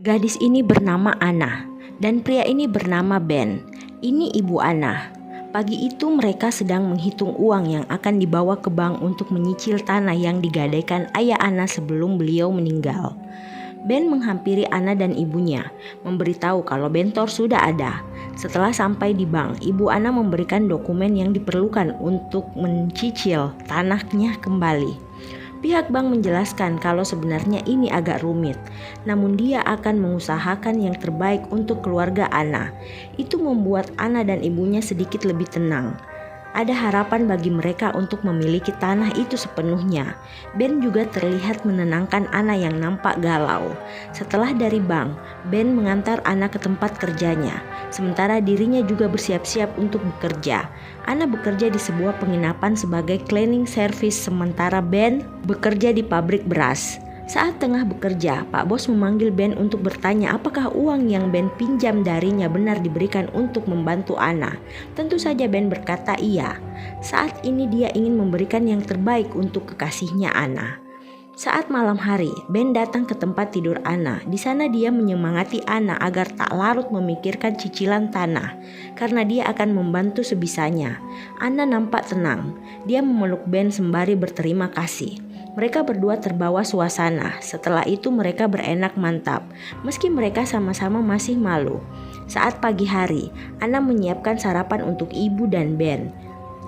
Gadis ini bernama Anna dan pria ini bernama Ben. Ini ibu Anna. Pagi itu mereka sedang menghitung uang yang akan dibawa ke bank untuk menyicil tanah yang digadaikan ayah Anna sebelum beliau meninggal. Ben menghampiri Anna dan ibunya, memberitahu kalau bentor sudah ada. Setelah sampai di bank, ibu Anna memberikan dokumen yang diperlukan untuk mencicil tanahnya kembali. Pihak bank menjelaskan kalau sebenarnya ini agak rumit, namun dia akan mengusahakan yang terbaik untuk keluarga Anna. Itu membuat Anna dan ibunya sedikit lebih tenang. Ada harapan bagi mereka untuk memiliki tanah itu sepenuhnya. Ben juga terlihat menenangkan Anna yang nampak galau. Setelah dari bank, Ben mengantar Anna ke tempat kerjanya, sementara dirinya juga bersiap-siap untuk bekerja. Anna bekerja di sebuah penginapan sebagai cleaning service, sementara Ben bekerja di pabrik beras. Saat tengah bekerja, Pak Bos memanggil Ben untuk bertanya apakah uang yang Ben pinjam darinya benar diberikan untuk membantu Anna. Tentu saja Ben berkata iya. Saat ini dia ingin memberikan yang terbaik untuk kekasihnya Anna. Saat malam hari, Ben datang ke tempat tidur Anna. Di sana dia menyemangati Anna agar tak larut memikirkan cicilan tanah, karena dia akan membantu sebisanya. Anna nampak tenang. Dia memeluk Ben sembari berterima kasih. Mereka berdua terbawa suasana. Setelah itu mereka berenak mantap, meski mereka sama-sama masih malu. Saat pagi hari, Anna menyiapkan sarapan untuk ibu dan Ben.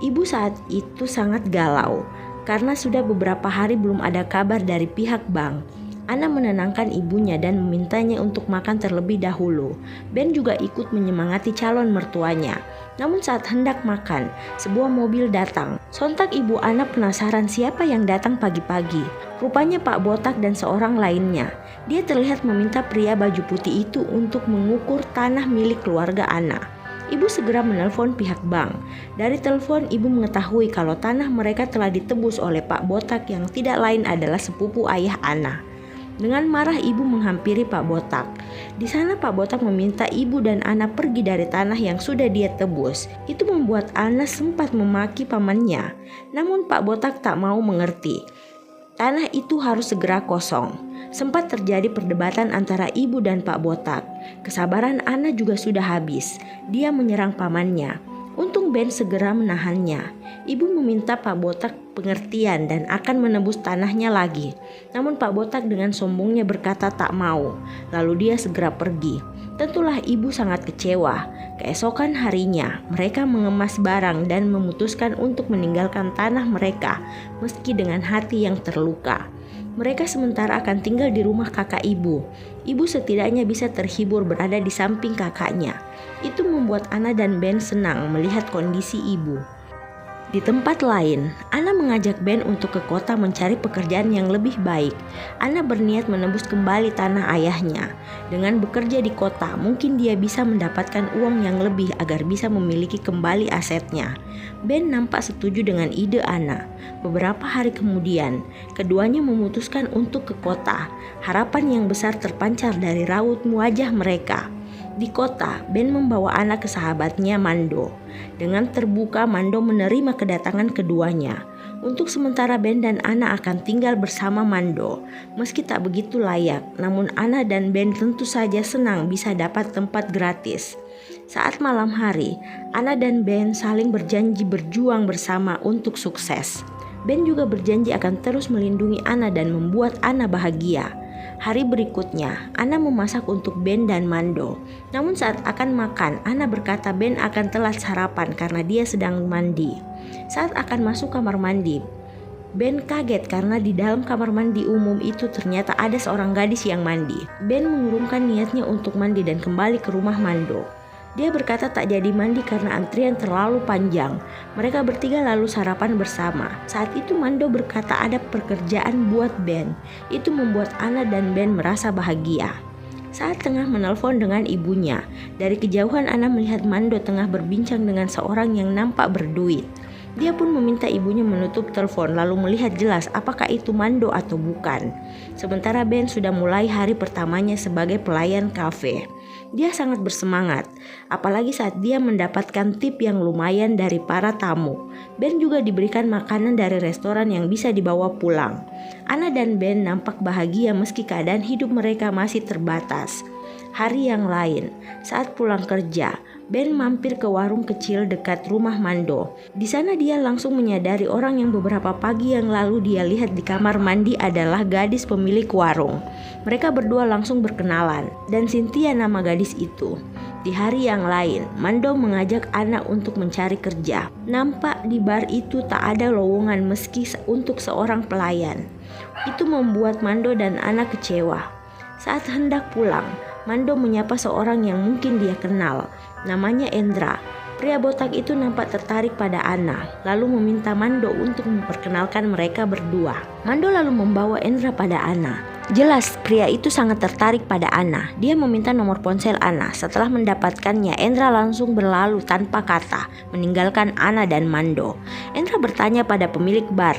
Ibu saat itu sangat galau karena sudah beberapa hari belum ada kabar dari pihak bank. Anna menenangkan ibunya dan memintanya untuk makan terlebih dahulu. Ben juga ikut menyemangati calon mertuanya. Namun saat hendak makan, sebuah mobil datang. Sontak ibu Anna penasaran siapa yang datang pagi-pagi. Rupanya Pak Botak dan seorang lainnya. Dia terlihat meminta pria baju putih itu untuk mengukur tanah milik keluarga Anna. Ibu segera menelpon pihak bank. Dari telepon ibu mengetahui kalau tanah mereka telah ditebus oleh Pak Botak yang tidak lain adalah sepupu ayah Anna. Dengan marah ibu menghampiri Pak Botak. Di sana Pak Botak meminta ibu dan Anna pergi dari tanah yang sudah dia tebus. Itu membuat Anna sempat memaki pamannya. Namun Pak Botak tak mau mengerti. Tanah itu harus segera kosong. Sempat terjadi perdebatan antara ibu dan Pak Botak. Kesabaran Anna juga sudah habis. Dia menyerang pamannya. Untung Ben segera menahannya. Ibu meminta Pak Botak pengertian dan akan menebus tanahnya lagi. Namun Pak Botak dengan sombongnya berkata tak mau. Lalu dia segera pergi. Tentulah ibu sangat kecewa. Keesokan harinya, mereka mengemas barang dan memutuskan untuk meninggalkan tanah mereka meski dengan hati yang terluka. Mereka sementara akan tinggal di rumah kakak ibu. Ibu setidaknya bisa terhibur berada di samping kakaknya. Itu membuat Anna dan Ben senang melihat kondisi ibu. Di tempat lain, Anna mengajak Ben untuk ke kota mencari pekerjaan yang lebih baik. Anna berniat menebus kembali tanah ayahnya. Dengan bekerja di kota, mungkin dia bisa mendapatkan uang yang lebih agar bisa memiliki kembali asetnya. Ben nampak setuju dengan ide Anna. Beberapa hari kemudian, keduanya memutuskan untuk ke kota. Harapan yang besar terpancar dari raut wajah mereka. Di kota, Ben membawa Anna ke sahabatnya Mando. Dengan terbuka, Mando menerima kedatangan keduanya. Untuk sementara Ben dan Anna akan tinggal bersama Mando. Meski tak begitu layak, namun Anna dan Ben tentu saja senang bisa dapat tempat gratis. Saat malam hari, Anna dan Ben saling berjanji berjuang bersama untuk sukses. Ben juga berjanji akan terus melindungi Anna dan membuat Anna bahagia. Hari berikutnya, Anna memasak untuk Ben dan Mando. Namun saat akan makan, Anna berkata Ben akan telat sarapan karena dia sedang mandi. Saat akan masuk kamar mandi, Ben kaget karena di dalam kamar mandi umum itu ternyata ada seorang gadis yang mandi. Ben mengurungkan niatnya untuk mandi dan kembali ke rumah Mando. Dia berkata tak jadi mandi karena antrian terlalu panjang. Mereka bertiga lalu sarapan bersama. Saat itu Mando berkata ada pekerjaan buat Ben. Itu membuat Anna dan Ben merasa bahagia. Saat tengah menelpon dengan ibunya, dari kejauhan Anna melihat Mando tengah berbincang dengan seorang yang nampak berduit. Dia pun meminta ibunya menutup telepon lalu melihat jelas apakah itu Mando atau bukan. Sementara Ben sudah mulai hari pertamanya sebagai pelayan kafe. Dia sangat bersemangat, apalagi saat dia mendapatkan tip yang lumayan dari para tamu. Ben juga diberikan makanan dari restoran yang bisa dibawa pulang. Anna dan Ben nampak bahagia meski keadaan hidup mereka masih terbatas. Hari yang lain, saat pulang kerja, Ben mampir ke warung kecil dekat rumah Mando. Di sana dia langsung menyadari orang yang beberapa pagi yang lalu dia lihat di kamar mandi adalah gadis pemilik warung. Mereka berdua langsung berkenalan, dan Cynthia nama gadis itu. Di hari yang lain, Mando mengajak Anna untuk mencari kerja. Nampak di bar itu tak ada lowongan meski untuk seorang pelayan. Itu membuat Mando dan Anna kecewa. Saat hendak pulang, Mando menyapa seorang yang mungkin dia kenal. Namanya Endra. Pria botak itu nampak tertarik pada Anna, lalu meminta Mando untuk memperkenalkan mereka berdua. Mando lalu membawa Endra pada Anna. Jelas, pria itu sangat tertarik pada Anna. Dia meminta nomor ponsel Anna. Setelah mendapatkannya, Endra langsung berlalu tanpa kata, meninggalkan Anna dan Mando. Endra bertanya pada pemilik bar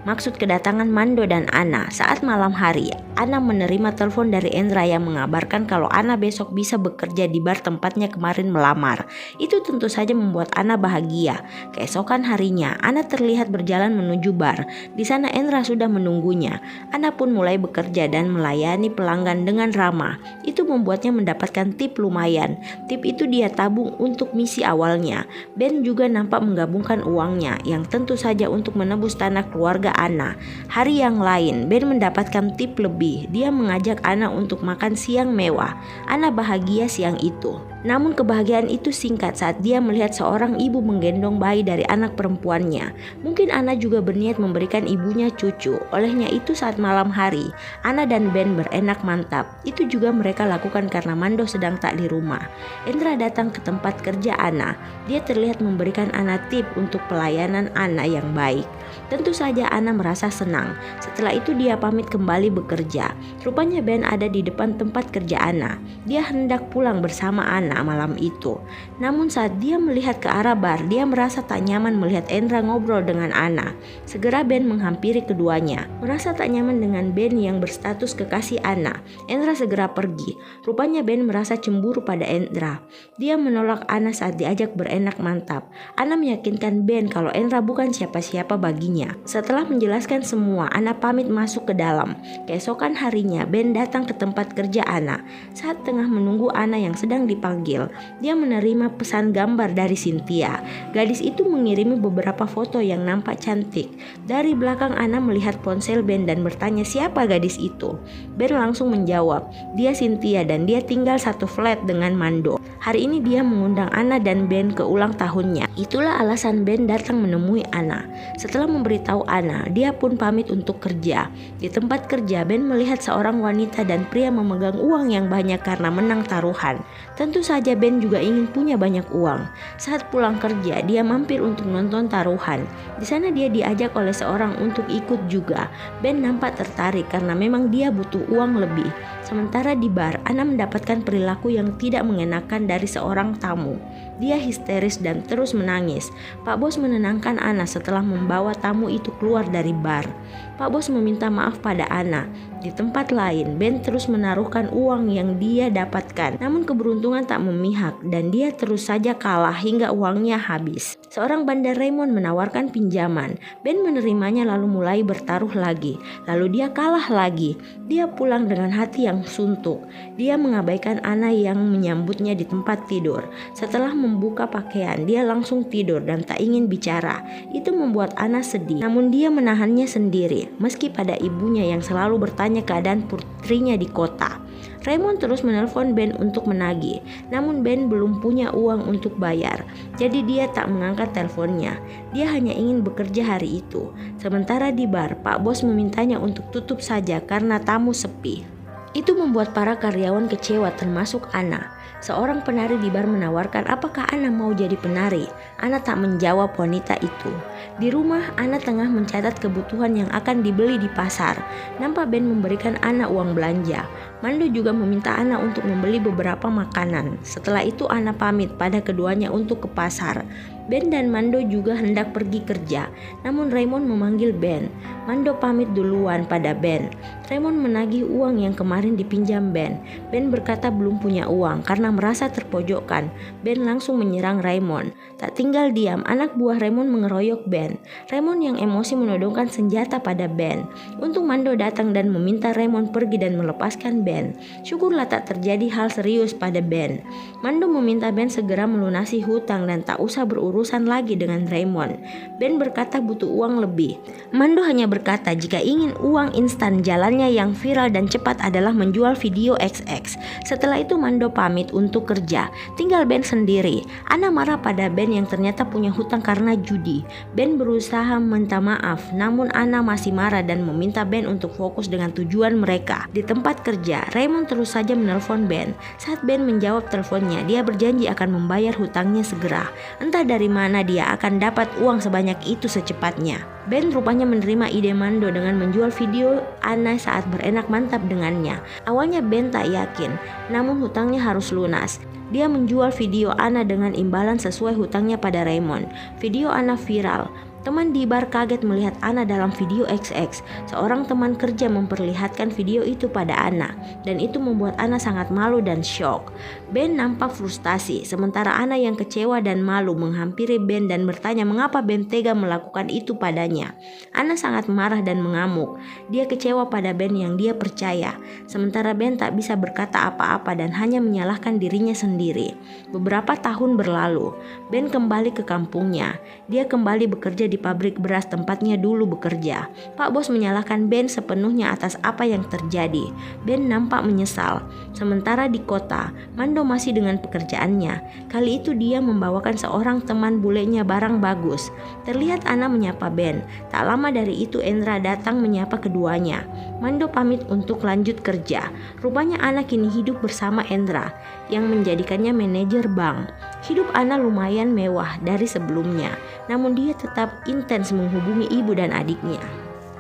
maksud kedatangan Mando dan Anna. Saat malam hari, Anna menerima telepon dari Endra yang mengabarkan kalau Anna besok bisa bekerja di bar tempatnya kemarin melamar. Itu tentu saja membuat Anna bahagia. Keesokan harinya, Anna terlihat berjalan menuju bar. Di sana Endra sudah menunggunya. Anna pun mulai bekerja dan melayani pelanggan dengan ramah. Itu membuatnya mendapatkan tip lumayan. Tip itu dia tabung untuk misi awalnya. Ben juga nampak menggabungkan uangnya, yang tentu saja untuk menebus tanah keluarga Anna. Hari yang lain, Ben mendapatkan tip lebih. Dia mengajak Anna untuk makan siang mewah. Anna bahagia siang itu. Namun kebahagiaan itu singkat saat dia melihat seorang ibu menggendong bayi dari anak perempuannya. Mungkin Anna juga berniat memberikan ibunya cucu. Olehnya itu saat malam hari, Anna dan Ben berenak mantap. Itu juga mereka lakukan karena Mando sedang tak di rumah. Endra datang ke tempat kerja Anna. Dia terlihat memberikan Anna tip untuk pelayanan Anna yang baik. Tentu saja Anna merasa senang. Setelah itu dia pamit kembali bekerja. Rupanya Ben ada di depan tempat kerja Anna. Dia hendak pulang bersama Anna malam itu. Namun saat dia melihat ke arah bar, dia merasa tak nyaman melihat Endra ngobrol dengan Anna. Segera Ben menghampiri keduanya. Merasa tak nyaman dengan Ben yang berstatus kekasih Anna, Endra segera pergi. Rupanya Ben merasa cemburu pada Endra. Dia menolak Anna saat diajak berenak mantap. Anna meyakinkan Ben kalau Endra bukan siapa-siapa baginya. Setelah menjelaskan semua, Anna pamit masuk ke dalam. Keesokan harinya, Ben datang ke tempat kerja Anna. Saat tengah menunggu Anna yang sedang dipanggil, dia menerima pesan gambar dari Cynthia. Gadis itu mengirimi beberapa foto yang nampak cantik. Dari belakang Anna melihat ponsel Ben dan bertanya siapa gadis itu. Ben langsung menjawab, dia Cynthia dan dia tinggal satu flat dengan Mando. Hari ini dia mengundang Anna dan Ben ke ulang tahunnya. Itulah alasan Ben datang menemui Anna. Setelah memberitahu Anna, dia pun pamit untuk kerja. Di tempat kerja, Ben melihat seorang wanita dan pria memegang uang yang banyak karena menang taruhan. Tentu saja Ben juga ingin punya banyak uang. Saat pulang kerja, dia mampir untuk nonton taruhan. Di sana dia diajak oleh seorang untuk ikut juga. Ben nampak tertarik karena memang dia butuh uang lebih. Sementara di bar, Anna mendapatkan perilaku yang tidak mengenakan dari seorang tamu. Dia histeris dan terus menangis. Pak Bos menenangkan Anna setelah membawa tamu itu keluar dari bar. Pak Bos meminta maaf pada Anna. Di tempat lain, Ben terus menaruhkan uang yang dia dapatkan. Namun keberuntungan tak memihak dan dia terus saja kalah hingga uangnya habis. Seorang bandar Raymond menawarkan pinjaman. Ben menerimanya lalu mulai bertaruh lagi. Lalu dia kalah lagi. Dia pulang dengan hati yang suntuk. Dia mengabaikan Anna yang menyambutnya di tempat tidur. Setelah membuka pakaian, dia langsung tidur dan tak ingin bicara. Itu membuat Anna sedih. Namun dia menahannya sendiri. Meski pada ibunya yang selalu bertanya keadaan putrinya di kota. Raymond terus menelpon Ben untuk menagih, namun Ben belum punya uang untuk bayar, jadi dia tak mengangkat teleponnya. Dia hanya ingin bekerja hari itu. Sementara di bar, Pak Bos memintanya untuk tutup saja karena tamu sepi. Itu membuat para karyawan kecewa termasuk Anna. Seorang penari di bar menawarkan apakah Anna mau jadi penari. Anna tak menjawab wanita itu. Di rumah, Ana tengah mencatat kebutuhan yang akan dibeli di pasar. Nampak Ben memberikan Ana uang belanja. Mando juga meminta Ana untuk membeli beberapa makanan. Setelah itu Ana pamit pada keduanya untuk ke pasar. Ben dan Mando juga hendak pergi kerja, namun Raymond memanggil Ben. Mando pamit duluan pada Ben. Raymond menagih uang yang kemarin dipinjam Ben. Ben berkata belum punya uang karena merasa terpojokkan. Ben langsung menyerang Raymond. Tak tinggal diam, anak buah Raymond mengeroyok Ben. Raymond yang emosi menodongkan senjata pada Ben. Untung Mando datang dan meminta Raymond pergi dan melepaskan Ben. Syukurlah tak terjadi hal serius pada Ben. Mando meminta Ben segera melunasi hutang dan tak usah berurusan lagi dengan Raymond. Ben berkata butuh uang lebih. Mando hanya berkata jika ingin uang instan, jalannya yang viral dan cepat adalah menjual video XX. Setelah itu Mando pamit untuk kerja. Tinggal Ben sendiri. Ana marah pada Ben yang ternyata punya hutang karena judi. Ben berusaha minta maaf, namun Ana masih marah dan meminta Ben untuk fokus dengan tujuan mereka. Di tempat kerja, Raymond terus saja menelpon Ben. Saat Ben menjawab teleponnya, dia berjanji akan membayar hutangnya segera. Entah dari mana dia akan dapat uang sebanyak itu secepatnya. Ben rupanya menerima ide Mando dengan menjual video Ana saat berenak mantap dengannya. Awalnya Ben tak yakin, namun hutangnya harus lunas. Dia menjual video Ana dengan imbalan sesuai hutangnya pada Raymond. Video Ana viral. Teman di bar kaget melihat Ana dalam video XX. Seorang teman kerja memperlihatkan video itu pada Ana, dan itu membuat Ana sangat malu dan syok. Ben nampak frustasi, sementara Ana yang kecewa dan malu menghampiri Ben dan bertanya mengapa Ben tega melakukan itu padanya. Ana sangat marah dan mengamuk. Dia kecewa pada Ben yang dia percaya, sementara Ben tak bisa berkata apa-apa dan hanya menyalahkan dirinya sendiri. Beberapa tahun berlalu, Ben kembali ke kampungnya. Dia kembali bekerja di pabrik beras tempatnya dulu bekerja. Pak Bos menyalahkan Ben sepenuhnya atas apa yang terjadi. Ben nampak menyesal. Sementara di kota, Mando masih dengan pekerjaannya. Kali itu dia membawakan seorang teman bulenya barang bagus. Terlihat Ana menyapa Ben. Tak lama dari itu Endra datang menyapa keduanya. Mando pamit untuk lanjut kerja. Rupanya Ana kini hidup bersama Endra yang menjadikannya manajer bank. Hidup Ana lumayan mewah dari sebelumnya, namun dia tetap intens menghubungi ibu dan adiknya.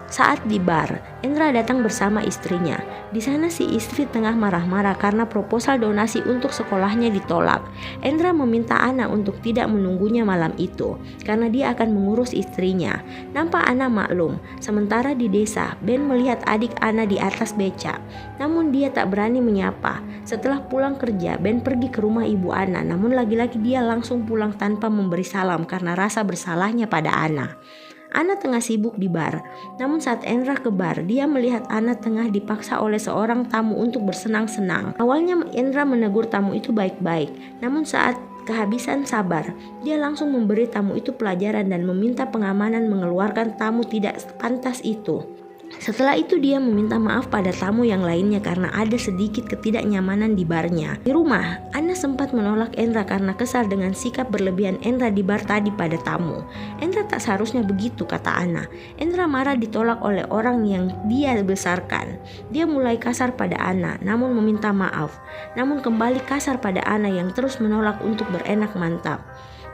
Saat di bar, Endra datang bersama istrinya. Di sana si istri tengah marah-marah karena proposal donasi untuk sekolahnya ditolak. Endra meminta Ana untuk tidak menunggunya malam itu karena dia akan mengurus istrinya. Nampak Ana maklum. Sementara di desa, Ben melihat adik Ana di atas becak, namun dia tak berani menyapa. Setelah pulang kerja, Ben pergi ke rumah ibu Ana, namun lagi-lagi dia langsung pulang tanpa memberi salam karena rasa bersalahnya pada Ana. Ana tengah sibuk di bar, namun saat Endra ke bar, dia melihat Ana tengah dipaksa oleh seorang tamu untuk bersenang-senang. Awalnya Endra menegur tamu itu baik-baik, namun saat kehabisan sabar, dia langsung memberi tamu itu pelajaran dan meminta pengamanan mengeluarkan tamu tidak pantas itu. Setelah itu dia meminta maaf pada tamu yang lainnya karena ada sedikit ketidaknyamanan di barnya. Di rumah, Ana sempat menolak Endra karena kesal dengan sikap berlebihan Endra di bar tadi pada tamu. Endra tak seharusnya begitu, kata Ana. Endra marah ditolak oleh orang yang dia besarkan. Dia mulai kasar pada Ana, namun meminta maaf. Namun kembali kasar pada Ana yang terus menolak untuk berenak mantap.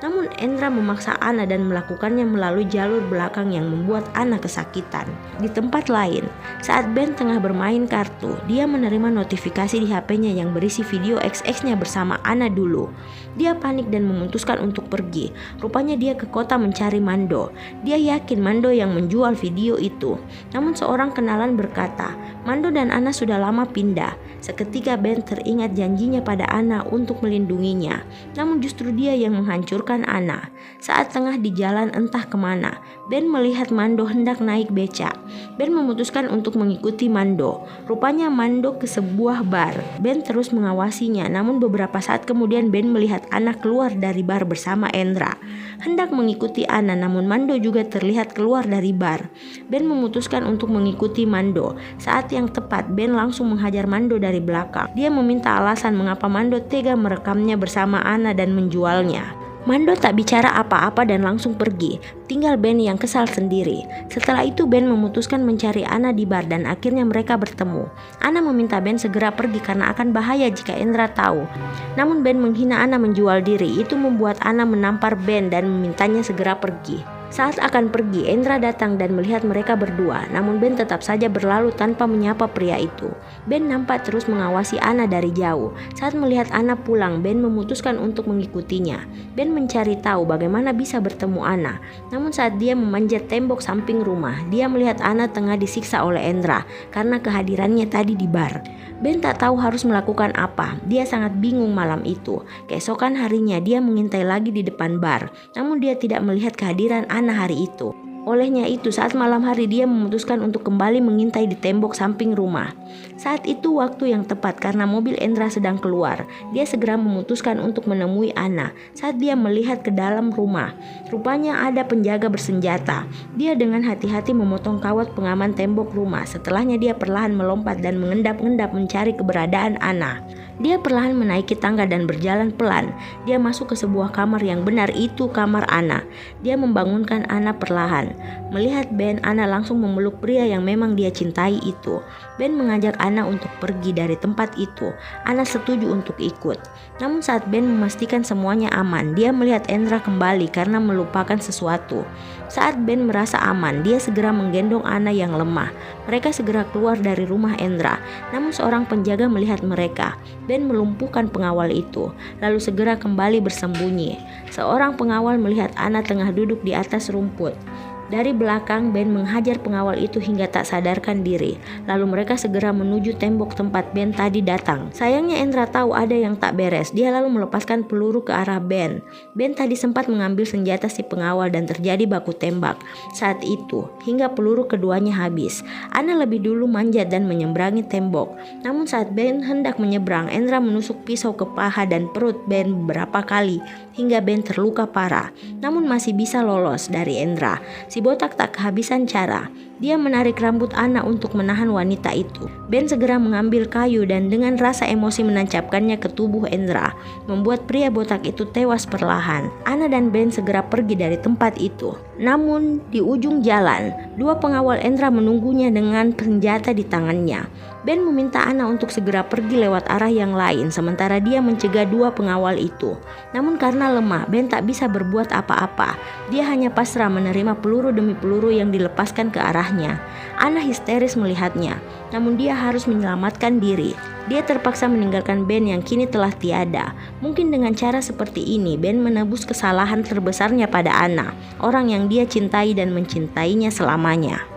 Namun Endra memaksa Ana dan melakukannya melalui jalur belakang yang membuat Ana kesakitan. Di tempat lain, saat Ben tengah bermain kartu, dia menerima notifikasi di HP-nya yang berisi video XX-nya bersama Ana dulu. Dia panik dan memutuskan untuk pergi. Rupanya dia ke kota mencari Mando. Dia yakin Mando yang menjual video itu. Namun seorang kenalan berkata, Mando dan Ana sudah lama pindah. Seketika Ben teringat janjinya pada Ana untuk melindunginya. Namun justru dia yang menghancurkan Ana. Saat tengah di jalan entah kemana, Ben melihat Mando hendak naik becak. Ben memutuskan untuk mengikuti Mando. Rupanya Mando ke sebuah bar. Ben terus mengawasinya, namun beberapa saat kemudian Ben melihat Ana keluar dari bar bersama Endra. Hendak mengikuti Ana, namun Mando juga terlihat keluar dari bar. Ben memutuskan untuk mengikuti Mando. Saat yang tepat, Ben langsung menghajar Mando dari belakang. Dia meminta alasan mengapa Mando tega merekamnya bersama Ana dan menjualnya. Mando tak bicara apa-apa dan langsung pergi. Tinggal Ben yang kesal sendiri. Setelah itu Ben memutuskan mencari Ana di bar dan akhirnya mereka bertemu. Ana meminta Ben segera pergi karena akan bahaya jika Endra tahu. Namun Ben menghina Ana menjual diri. Itu membuat Ana menampar Ben dan memintanya segera pergi. Saat akan pergi, Endra datang dan melihat mereka berdua, namun Ben tetap saja berlalu tanpa menyapa pria itu. Ben nampak terus mengawasi Anna dari jauh. Saat melihat Anna pulang, Ben memutuskan untuk mengikutinya. Ben mencari tahu bagaimana bisa bertemu Anna. Namun saat dia memanjat tembok samping rumah, dia melihat Anna tengah disiksa oleh Endra karena kehadirannya tadi di bar. Ben tak tahu harus melakukan apa. Dia sangat bingung malam itu. Keesokan harinya dia mengintai lagi di depan bar, namun dia tidak melihat kehadiran Anna hari itu. Olehnya itu, saat malam hari dia memutuskan untuk kembali mengintai di tembok samping rumah. Saat itu waktu yang tepat karena mobil Endra sedang keluar. Dia segera memutuskan untuk menemui Anna. Saat dia melihat ke dalam rumah, rupanya ada penjaga bersenjata. Dia dengan hati-hati memotong kawat pengaman tembok rumah. Setelahnya dia perlahan melompat dan mengendap-endap mencari keberadaan Anna. Dia perlahan menaiki tangga dan berjalan pelan. Dia masuk ke sebuah kamar yang benar itu kamar Anna. Dia membangunkan Anna perlahan. Melihat Ben, Anna langsung memeluk pria yang memang dia cintai itu. Ben mengajak Anna untuk pergi dari tempat itu. Anna setuju untuk ikut. Namun saat Ben memastikan semuanya aman, dia melihat Endra kembali karena melupakan sesuatu. Saat Ben merasa aman, dia segera menggendong Anna yang lemah. Mereka segera keluar dari rumah Endra. Namun seorang penjaga melihat mereka. Ben melumpuhkan pengawal itu, lalu segera kembali bersembunyi. Seorang pengawal melihat Anna tengah duduk di atas rumput. Dari belakang, Ben menghajar pengawal itu hingga tak sadarkan diri. Lalu mereka segera menuju tembok tempat Ben tadi datang. Sayangnya Endra tahu ada yang tak beres. Dia lalu melepaskan peluru ke arah Ben. Ben tadi sempat mengambil senjata si pengawal dan terjadi baku tembak. Saat itu, hingga peluru keduanya habis. Anna lebih dulu manjat dan menyeberangi tembok. Namun saat Ben hendak menyeberang, Endra menusuk pisau ke paha dan perut Ben beberapa kali hingga Ben terluka parah. Namun masih bisa lolos dari Endra. Si botak tak kehabisan cara. Dia menarik rambut Anna untuk menahan wanita itu. Ben segera mengambil kayu dan dengan rasa emosi menancapkannya ke tubuh Endra, membuat pria botak itu tewas perlahan. Anna dan Ben segera pergi dari tempat itu. Namun di ujung jalan, dua pengawal Endra menunggunya dengan senjata di tangannya. Ben meminta Anna untuk segera pergi lewat arah yang lain, sementara dia mencegah dua pengawal itu. Namun karena lemah, Ben tak bisa berbuat apa-apa. Dia hanya pasrah menerima peluru demi peluru yang dilepaskan ke arahnya. Anna histeris melihatnya, namun dia harus menyelamatkan diri. Dia terpaksa meninggalkan Ben yang kini telah tiada. Mungkin dengan cara seperti ini, Ben menebus kesalahan terbesarnya pada Anna, orang yang dia cintai dan mencintainya selamanya.